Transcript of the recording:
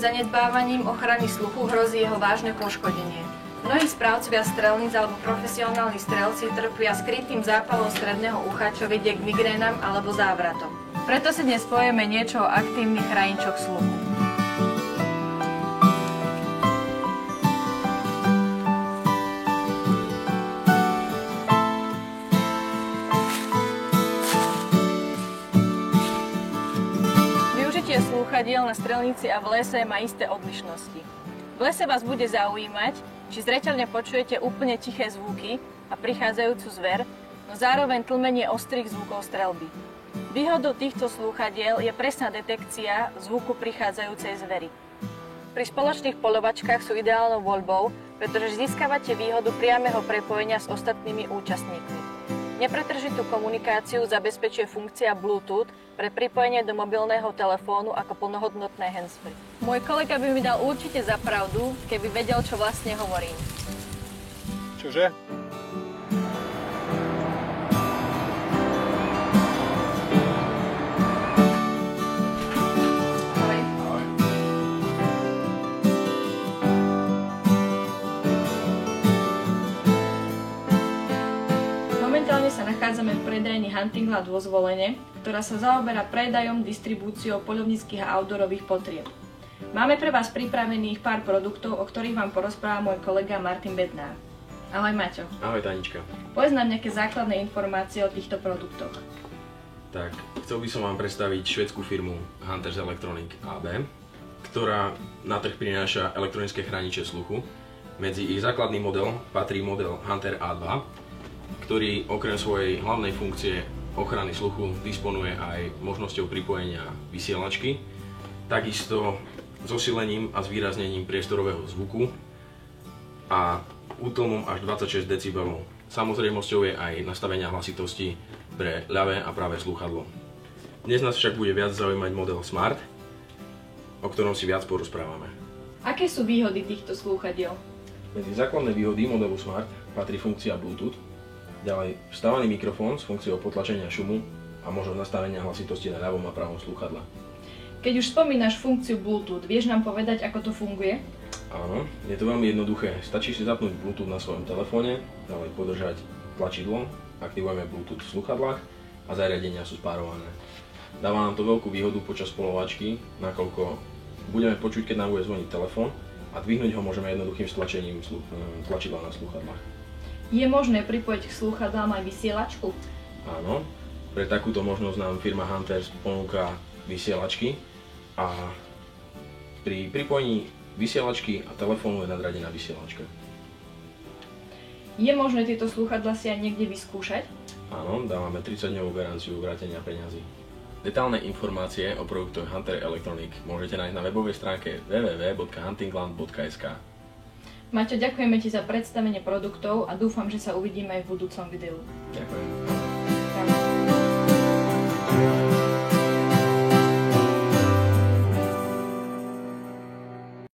zanedbávaním ochrany sluchu hrozí jeho vážne poškodenie. Mnohí správcovia strelníc alebo profesionálni strelci trpia skrytým zápalom stredného ucha, čo vedie k migrénam alebo závratom. Preto si dnes povieme niečo o aktívnych chráničoch sluchu. Využitie slúchadiel na strelnici a v lese má isté odlišnosti. V lese vás bude zaujímať, či zreteľne počujete úplne tiché zvuky a prichádzajúcu zver, no zároveň tlmenie ostrých zvukov streľby. Výhodou týchto slúchadiel je presná detekcia zvuku prichádzajúcej zvery. Pri spoločných poľovačkách sú ideálnou voľbou, pretože získavate výhodu priameho prepojenia s ostatnými účastníkmi. Nepretržitú komunikáciu zabezpečuje funkcia Bluetooth pre pripojenie do mobilného telefónu ako plnohodnotné handsfree. Môj kolega by mi dal určite za pravdu, keby vedel, čo vlastne hovorím. Čože? Momentálne sa nachádzame v predajni Hunting Land vo Zvolene, ktorá sa zaoberá predajom, distribúciou poľovníckych a outdoorových potrieb. Máme pre vás pripravených pár produktov, o ktorých vám porozpráva môj kolega Martin Bednár. Ahoj Maťo. Ahoj Tanička. Povedz nám nejaké základné informácie o týchto produktoch. Tak, chcel by som vám predstaviť švédsku firmu Hunters Electronic AB, ktorá na trh prináša elektronické chrániče sluchu. Medzi ich základný model patrí model Hunter A2, ktorý okrem svojej hlavnej funkcie ochrany sluchu disponuje aj možnosťou pripojenia vysielačky, takisto zosilením a zvýraznením priestorového zvuku a útlmom až 26 dB. Samozrejmosťou je aj nastavenia hlasitosti pre ľavé a pravé slúchadlo. Dnes nás však bude viac zaujímať model Smart, o ktorom si viac porozprávame. Aké sú výhody týchto slúchadiel? Medzi základné výhody modelu Smart patrí funkcia Bluetooth, ďalej vstávaný mikrofón s funkciou potlačenia šumu a možnosť nastavenia hlasitosti na ľavom a pravom slúchadle. Keď už spomínaš funkciu Bluetooth, vieš nám povedať, ako to funguje? Áno, je to veľmi jednoduché. Stačí si zapnúť Bluetooth na svojom telefóne, ďalej podržať tlačidlo, aktivujeme Bluetooth v slúchadlách a zariadenia sú spárované. Dáva nám to veľkú výhodu počas polovačky, nakoľko budeme počuť, keď nám bude zvoniť telefón a dvihnúť ho môžeme jednoduchým stlačením tlačidla na slúchadlách. Je možné pripojiť k slúchadlám aj vysielačku? Áno, pre takúto možnosť nám firma Hunters ponúka vysielačky a pri pripojení vysielačky a telefónu je nadradená vysielačka. Je možné tieto slúchadlá si aj niekde vyskúšať? Áno, dávame 30-dňovú garanciu vrátenia peňazí. Detálne informácie o produktoch Hunter Electronic môžete nájsť na webovej stránke www.huntingland.sk. Maťo, ďakujeme ti za predstavenie produktov a dúfam, že sa uvidíme aj v budúcom videu. Ďakujem.